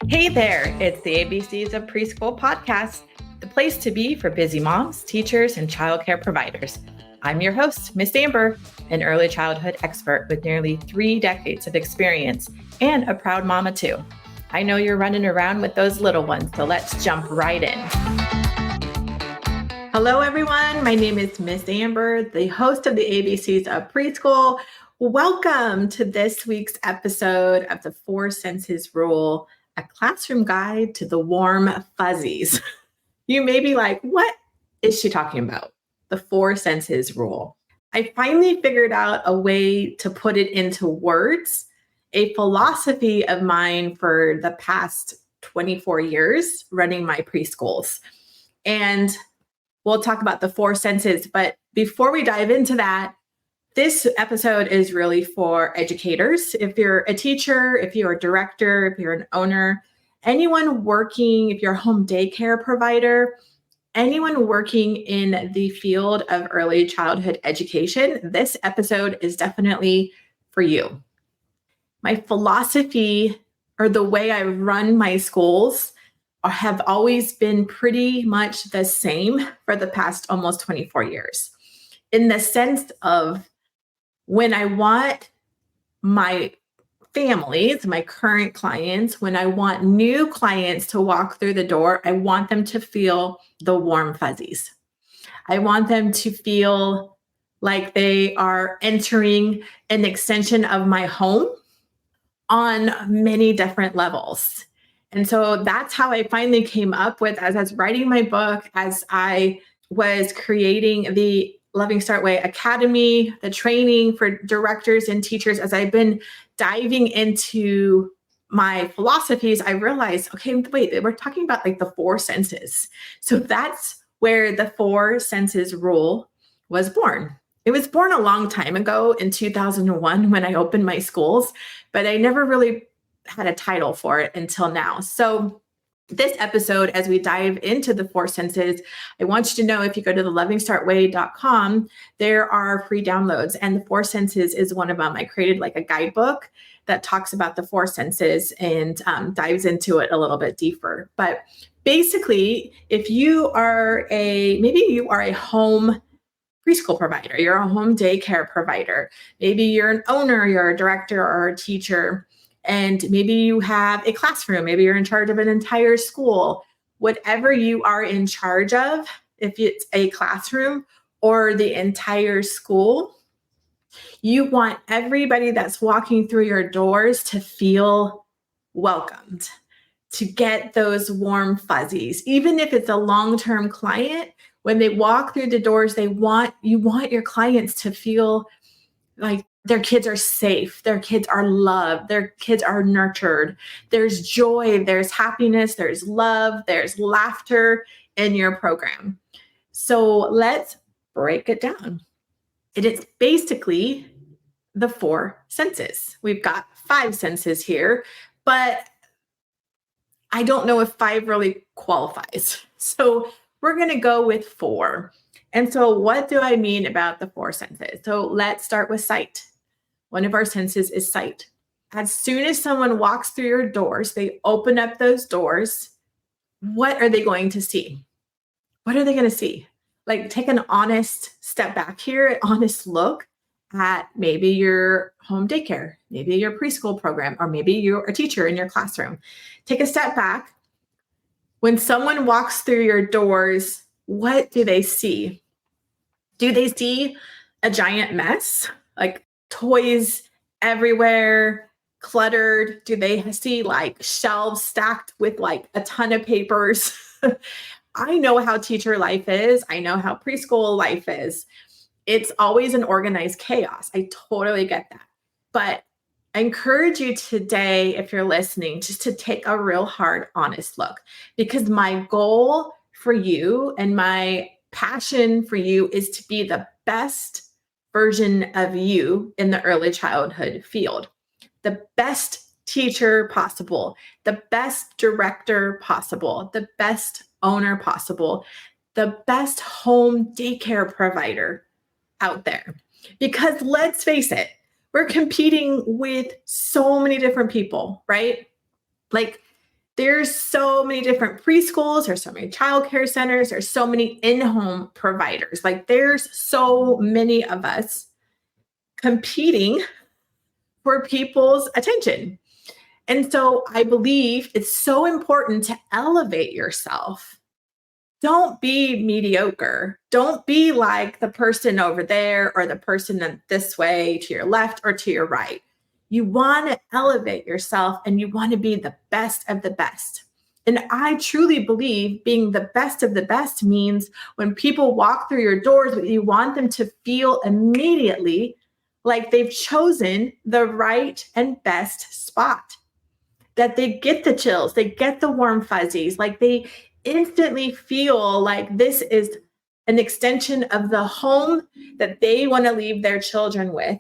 Hey there, it's the ABCs of Preschool podcast, the place to be for busy moms, teachers, and childcare providers. I'm your host, Miss Amber, an early childhood expert with nearly 3 decades of experience and a proud mama too. I know you're running around with those little ones, so let's jump right in. Hello, everyone. My name is Miss Amber, the host of the ABCs of Preschool. Welcome to this week's episode of the 4 Senses Rule, a classroom guide to the warm fuzzies. You may be like, what is she talking about? The 4 Senses Rule. I finally figured out a way to put it into words, a philosophy of mine for the past 24 years running my preschools. And we'll talk about the 4 senses, but before we dive into that, this episode is really for educators. If you're a teacher, if you're a director, if you're an owner, anyone working, if you're a home daycare provider, anyone working in the field of early childhood education, this episode is definitely for you. My philosophy, or the way I run my schools, have always been pretty much the same for the past almost 24 years. In the sense of when I want my families, my current clients, when I want new clients to walk through the door, I want them to feel the warm fuzzies. I want them to feel like they are entering an extension of my home on many different levels. And so that's how I finally came up with, as I was writing my book, as I was creating the Loving Start Way Academy, the training for directors and teachers, as I've been diving into my philosophies, I realized, okay, wait, we're talking about like the 4 senses. So that's where the 4 senses rule was born. It was born a long time ago in 2001 when I opened my schools, but I never really had a title for it until now. So this episode, as we dive into the 4 senses, I want you to know if you go to the lovingstartway.com, there are free downloads. And the 4 senses is one of them. I created like a guidebook that talks about the 4 senses and dives into it a little bit deeper. But basically, if you are maybe you are a home preschool provider, you're a home daycare provider, maybe you're an owner, you're a director or a teacher, and maybe you have a classroom, maybe you're in charge of an entire school, whatever you are in charge of, if it's a classroom or the entire school, you want everybody that's walking through your doors to feel welcomed, to get those warm fuzzies. Even if it's a long-term client, when they walk through the doors, you want your clients to feel like their kids are safe, their kids are loved, their kids are nurtured. There's joy, there's happiness, there's love, there's laughter in your program. So let's break it down. It is basically the 4 senses. We've got 5 senses here, but I don't know if 5 really qualifies. So we're going to go with 4. And so what do I mean about the 4 senses? So let's start with sight. One of our senses is sight. As soon as someone walks through your doors, they open up those doors, what are they going to see? What are they going to see? Like, take an honest step back here, an honest look at maybe your home daycare, maybe your preschool program, or maybe you're a teacher in your classroom. Take a step back. When someone walks through your doors, what do they see? Do they see a giant mess? Like toys everywhere, cluttered? Do they see like shelves stacked with like a ton of papers? I know how teacher life is. I know how preschool life is. It's always an organized chaos. I totally get that. But I encourage you today, if you're listening, just to take a real hard, honest look, because my goal for you and my passion for you is to be the best version of you in the early childhood field, the best teacher possible, the best director possible, the best owner possible, the best home daycare provider out there. Because let's face it, We're competing with so many different people, right? Like there's so many different preschools, there's so many childcare centers, there's so many in-home providers. Like there's so many of us competing for people's attention. And so I believe it's so important to elevate yourself. Don't be mediocre. Don't be like the person over there or the person this way to your left or to your right. You want to elevate yourself and you want to be the best of the best. And I truly believe being the best of the best means when people walk through your doors, you want them to feel immediately like they've chosen the right and best spot, that they get the chills, they get the warm fuzzies, like they instantly feel like this is an extension of the home that they want to leave their children with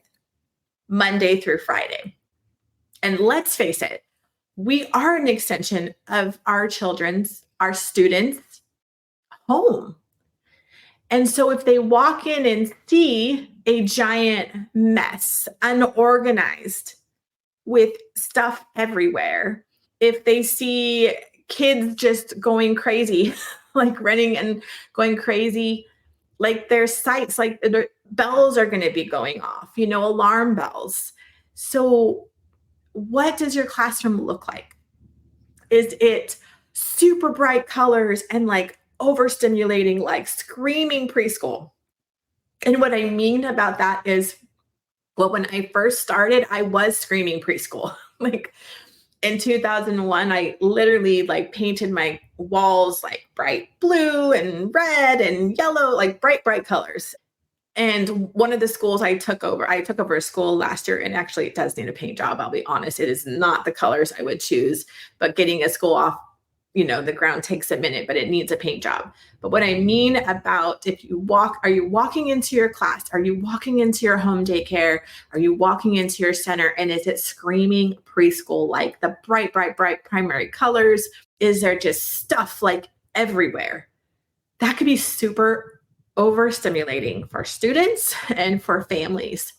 Monday through Friday. And let's face it, we are an extension of our children's, our students' home. And so if they walk in and see a giant mess, unorganized, with stuff everywhere, if they see kids just going crazy, like running and going crazy, like their sights, like the bells are going to be going off, alarm bells. So what does your classroom look like? Is it super bright colors and like overstimulating, like screaming preschool? And what I mean about that is, well, when I first started, I was screaming preschool. Like in 2001, I literally like painted my walls like bright blue and red and yellow, like bright, bright colors. And one of the schools I took over a school last year, and actually it does need a paint job. I'll be honest. It is not the colors I would choose, but getting a school off, the ground takes a minute, but it needs a paint job. But what I mean about are you walking into your class? Are you walking into your home daycare? Are you walking into your center? And is it screaming preschool, like the bright, bright, bright primary colors? Is there just stuff like everywhere? That could be super overstimulating for students and for families.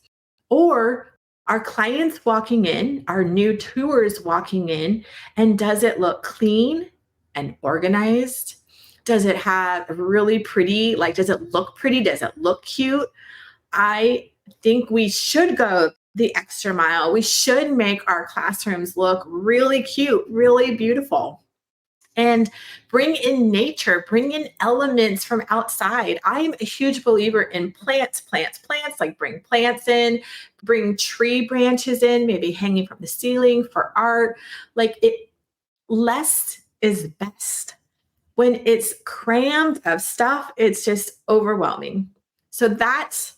Or are clients walking in, our new tours walking in, and does it look clean and organized? Does it have really pretty, does it look pretty? Does it look cute? I think we should go the extra mile. We should make our classrooms look really cute, really beautiful. And bring in nature, bring in elements from outside. I'm a huge believer in plants, like bring plants in, bring tree branches in, maybe hanging from the ceiling for art. Less is best. When it's crammed of stuff, it's just overwhelming. So that's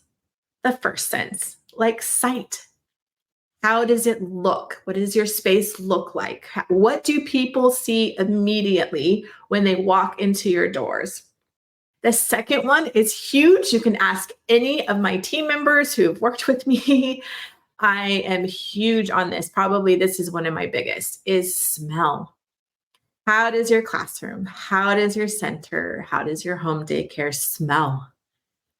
the first sense, like sight. How does it look? What does your space look like? What do people see immediately when they walk into your doors? The second one is huge. You can ask any of my team members who have worked with me. I am huge on this. Probably this is one of my biggest, is smell. How does your classroom, how does your center, how does your home daycare smell?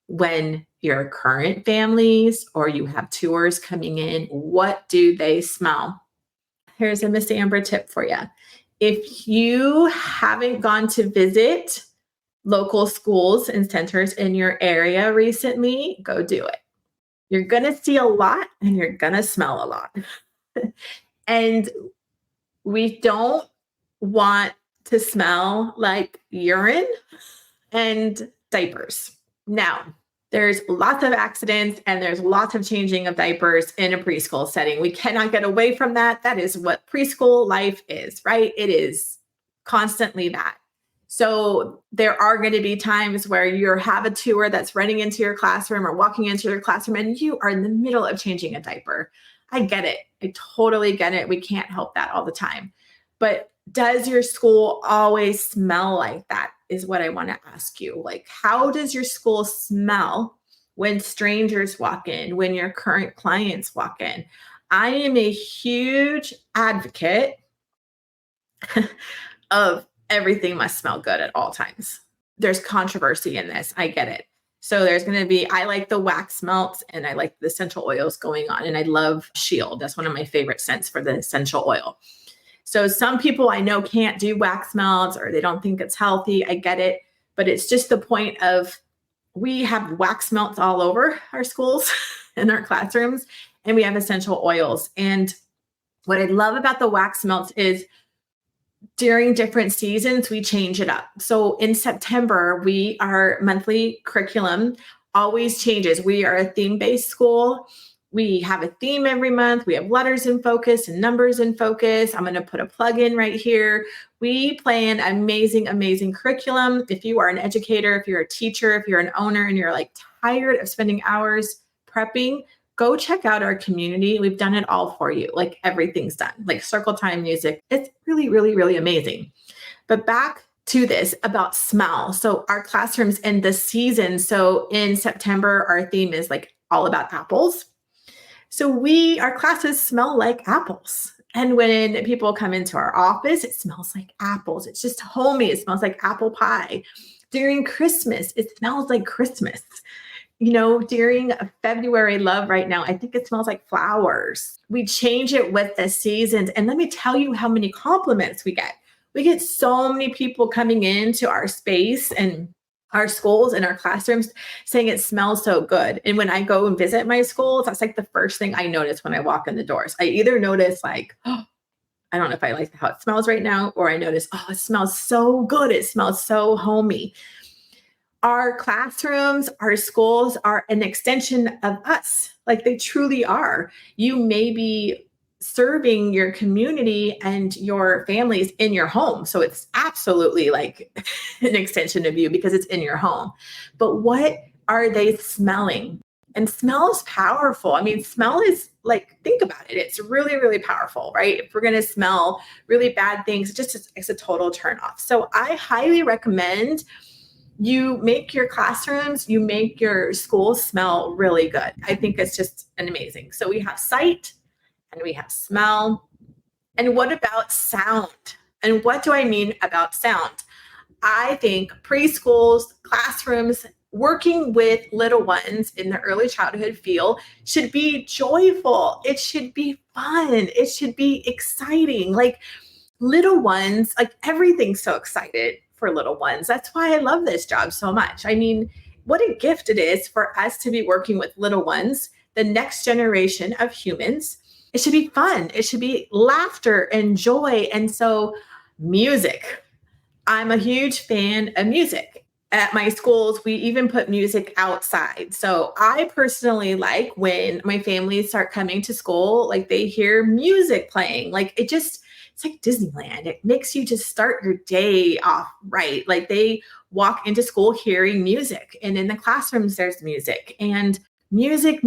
When your current families or you have tours coming in, what do they smell? Here's a Miss Amber tip for you. If you haven't gone to visit local schools and centers in your area recently, go do it. You're going to see a lot and you're going to smell a lot. And we don't want to smell like urine and diapers. Now, there's lots of accidents and there's lots of changing of diapers in a preschool setting. We cannot get away from that. That is what preschool life is, right? It is constantly that. So there are going to be times where you have a tour that's running into your classroom or walking into your classroom and you are in the middle of changing a diaper. I get it. I totally get it. We can't help that all the time. But does your school always smell like that is what I want to ask you. Like, how does your school smell when strangers walk in, when your current clients walk in? I am a huge advocate of everything must smell good at all times. There's controversy in this. I get it. So there's going to be, I like the wax melts and I like the essential oils going on. And I love Shield. That's one of my favorite scents for the essential oil. So some people I know can't do wax melts or they don't think it's healthy. I get it. But it's just the point of, we have wax melts all over our schools and our classrooms, and we have essential oils. And what I love about the wax melts is during different seasons, we change it up. So in September, our monthly curriculum always changes. We are a theme-based school. We have a theme every month. We have letters in focus and numbers in focus. I'm going to put a plug in right here. We plan amazing, amazing curriculum. If you are an educator, if you're a teacher, if you're an owner and you're like tired of spending hours prepping, go check out our community. We've done it all for you. Like everything's done, like circle time music. It's really, really, really amazing. But back to this about smell. So our classrooms in the season. So in September, our theme is like all about apples. So our classes smell like apples. And when people come into our office, it smells like apples. It's just homey. It smells like apple pie. During Christmas, it smells like Christmas. During February love right now, I think it smells like flowers. We change it with the seasons. And let me tell you how many compliments we get. We get so many people coming into our space and our schools and our classrooms saying it smells so good. And when I go and visit my schools, that's like the first thing I notice when I walk in the doors. I either notice like, oh, I don't know if I like how it smells right now, or I notice, oh, it smells so good. It smells so homey. Our classrooms, our schools are an extension of us. Like they truly are. You may be serving your community and your families in your home. So it's absolutely like an extension of you because it's in your home. But what are they smelling? And smell is powerful. I mean, smell is like, think about it. It's really, really powerful, right? If we're going to smell really bad things, it's a total turn off. So I highly recommend you make your classrooms, you make your schools smell really good. I think it's just an amazing. So we have sight and we have smell. And what about sound? And what do I mean about sound? I think preschools, classrooms, working with little ones in the early childhood field should be joyful. It should be fun. It should be exciting. Like little ones, like everything's so excited for little ones. That's why I love this job so much. I mean, what a gift it is for us to be working with little ones, the next generation of humans. It should be fun. It should be laughter and joy. And so music. I'm a huge fan of music. At my schools, we even put music outside. So I personally like when my family start coming to school, like they hear music playing. Like it's like Disneyland. It makes you just start your day off right. Like they walk into school hearing music, and in the classrooms, there's music. And music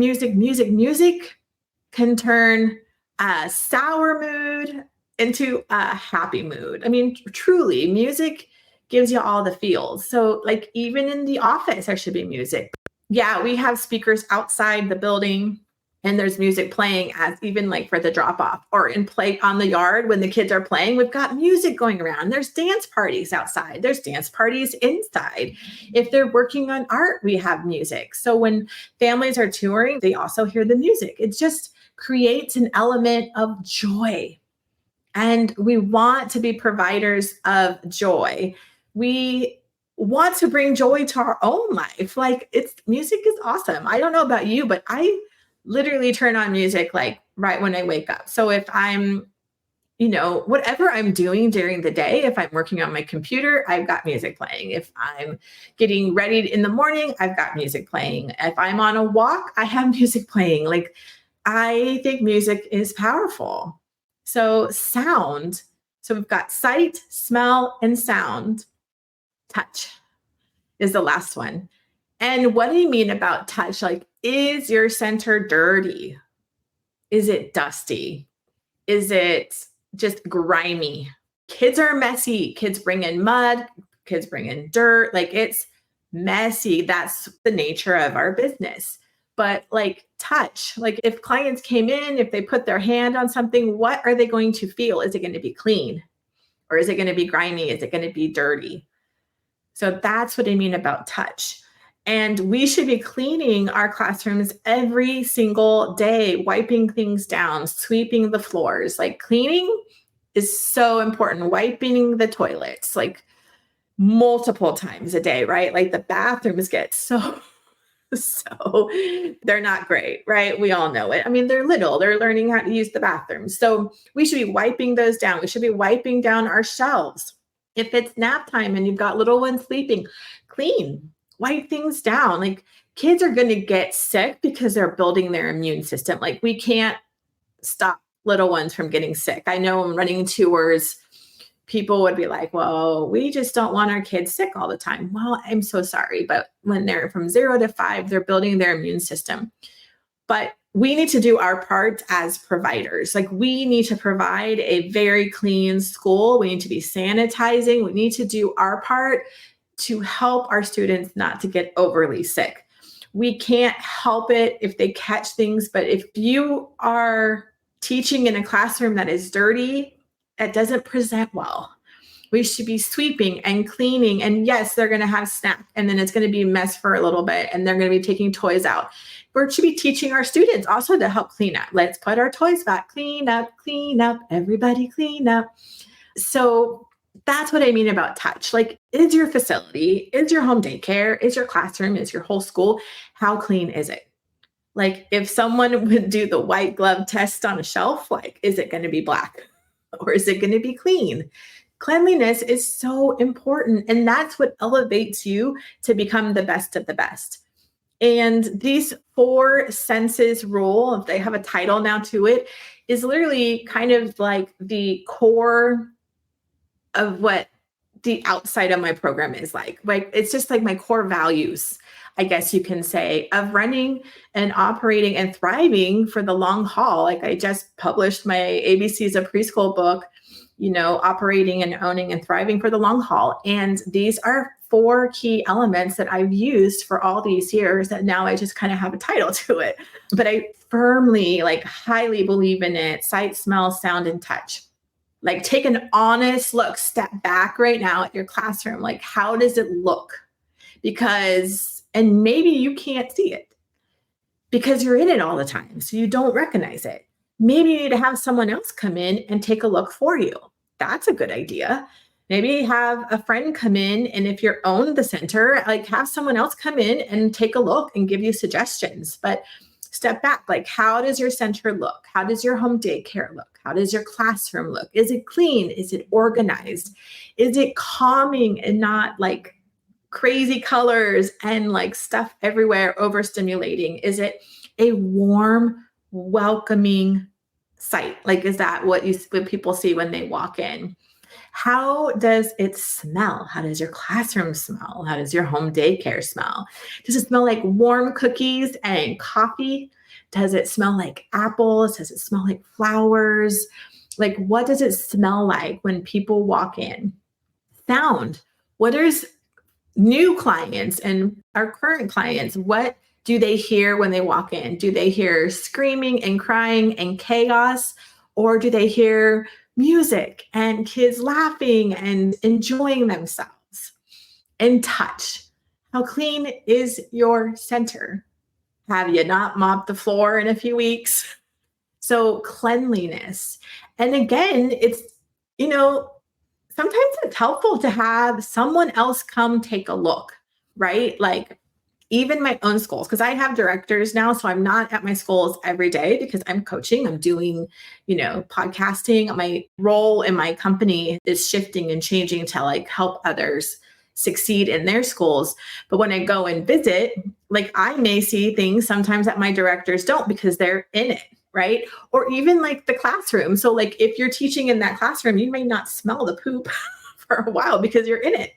can turn a sour mood into a happy mood. I mean, truly, music gives you all the feels. So like even in the office, there should be music. Yeah, we have speakers outside the building and there's music playing as even like for the drop off or in play on the yard when the kids are playing, we've got music going around. There's dance parties outside. There's dance parties inside. If they're working on art, we have music. So when families are touring, they also hear the music. It just creates an element of joy. And we want to be providers of joy. We want to bring joy to our own life. Like music is awesome. I don't know about you, but I literally turn on music like right when I wake up. So if I'm, whatever I'm doing during the day, if I'm working on my computer, I've got music playing. If I'm getting ready in the morning, I've got music playing. If I'm on a walk, I have music playing. Like I think music is powerful. So sound. So we've got sight, smell, and sound. Touch is the last one. And what do you mean about touch? Like, is your center dirty? Is it dusty? Is it just grimy? Kids are messy. Kids bring in mud. Kids bring in dirt. Like it's messy. That's the nature of our business. But like touch, like if clients came in, if they put their hand on something, what are they going to feel? Is it going to be clean? Or is it going to be grimy? Is it going to be dirty? So that's what I mean about touch. And we should be cleaning our classrooms every single day, wiping things down, sweeping the floors. Like cleaning is so important. Wiping the toilets, like multiple times a day, right? Like the bathrooms get so they're not great, right? We all know it. I mean, they're little, they're learning how to use the bathroom. So we should be wiping those down. We should be wiping down our shelves. If it's nap time and you've got little ones sleeping, clean, wipe things down. Like kids are going to get sick because they're building their immune system. Like we can't stop little ones from getting sick. I know I'm running tours, people would be like, well, we just don't want our kids sick all the time. Well, I'm so sorry. But when they're from 0 to 5, they're building their immune system. But we need to do our part as providers. Like we need to provide a very clean school. We need to be sanitizing. We need to do our part to help our students not to get overly sick. We can't help it if they catch things. But if you are teaching in a classroom that is dirty, that doesn't present well. We should be sweeping and cleaning. And yes, they're going to have snacks and then it's going to be a mess for a little bit and they're going to be taking toys out. We should be teaching our students also to help clean up. Let's put our toys back. Clean up, everybody clean up. So that's what I mean about touch. Like, is your facility, is your home daycare, is your classroom, is your whole school, how clean is it? Like if someone would do the white glove test on a shelf, like, is it going to be black? Or is it going to be clean? Cleanliness is so important. And that's what elevates you to become the best of the best. And these 4 senses rule, if they have a title now to it, is literally kind of like the core of what the outside of my program is like. Like it's just like my core values, I guess you can say, of running and operating and thriving for the long haul. Like I just published my ABCs of Preschool book, operating and owning and thriving for the long haul. And these are 4 key elements that I've used for all these years that now I just kind of have a title to it. But I firmly, highly believe in it. Sight, smell, sound, and touch. Like take an honest look, step back right now at your classroom. Like, how does it look? And maybe you can't see it because you're in it all the time. So you don't recognize it. Maybe you need to have someone else come in and take a look for you. That's a good idea. Maybe have a friend come in, and if you're own the center, have someone else come in and take a look and give you suggestions. But step back, how does your center look? How does your home daycare look? How does your classroom look? Is it clean? Is it organized? Is it calming and not crazy colors and stuff everywhere, overstimulating? Is it a warm, welcoming site? Is that what people see when they walk in? How does it smell? How does your classroom smell? How does your home daycare smell? Does it smell like warm cookies and coffee? Does it smell like apples? Does it smell like flowers? What does it smell like when people walk in? Sound. What is new clients and our current clients? What do they hear when they walk in? Do they hear screaming and crying and chaos? Or do they hear music and kids laughing and enjoying themselves? And touch. How clean is your center? Have you not mopped the floor in a few weeks? So cleanliness. And again, it's, sometimes it's helpful to have someone else come take a look, right? Even my own schools, because I have directors now, so I'm not at my schools every day because I'm coaching, I'm doing, podcasting. My role in my company is shifting and changing to help others succeed in their schools. But when I go and visit, I may see things sometimes that my directors don't because they're in it, right? Or even the classroom. So if you're teaching in that classroom, you may not smell the poop for a while because you're in it.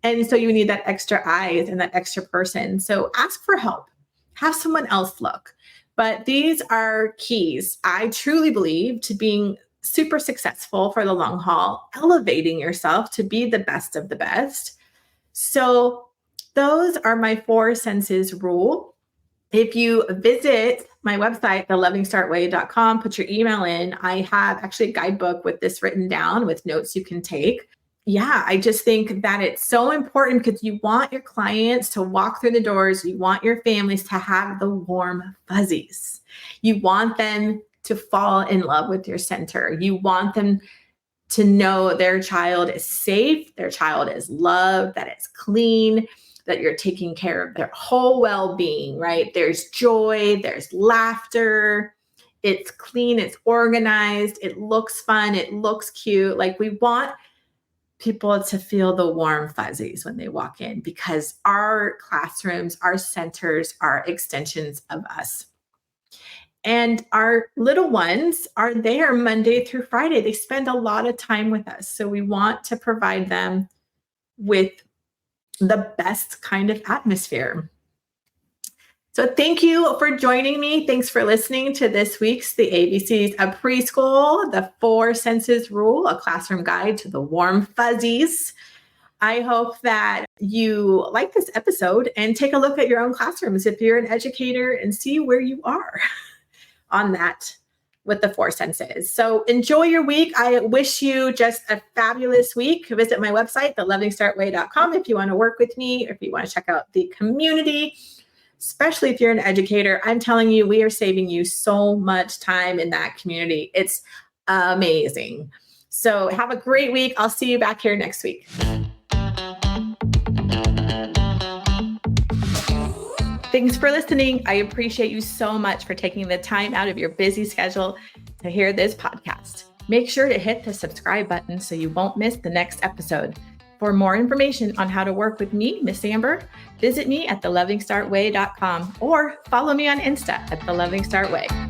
And so you need that extra eyes and that extra person. So ask for help. Have someone else look. But these are keys, I truly believe, to being super successful for the long haul, elevating yourself to be the best of the best. So those are my 4 senses rule. If you visit my website, thelovingstartway.com, put your email in, I have actually a guidebook with this written down with notes you can take. yeah, I just think that it's so important because you want your clients to walk through the doors. You want your families to have the warm fuzzies. You want them to fall in love with your center. You want them to know their child is safe, their child is loved, that it's clean, that you're taking care of their whole well-being, right? There's joy, there's laughter, it's clean, it's organized, it looks fun, it looks cute. Like we want people to feel the warm fuzzies when they walk in because our classrooms, our centers are extensions of us. And our little ones are there Monday through Friday. They spend a lot of time with us. So we want to provide them with the best kind of atmosphere. So thank you for joining me. Thanks for listening to this week's The ABCs of Preschool, the 4 Senses Rule, a classroom guide to the warm fuzzies. I hope that you like this episode and take a look at your own classrooms if you're an educator and see where you are on that with the 4 senses. So enjoy your week. I wish you just a fabulous week. Visit my website, thelovingstartway.com, if you want to work with me or if you want to check out the community, especially if you're an educator. I'm telling you, we are saving you so much time in that community. It's amazing. So have a great week. I'll see you back here next week. Thanks for listening. I appreciate you so much for taking the time out of your busy schedule to hear this podcast. Make sure to hit the subscribe button so you won't miss the next episode. For more information on how to work with me, Miss Amber, visit me at thelovingstartway.com or follow me on Insta at thelovingstartway.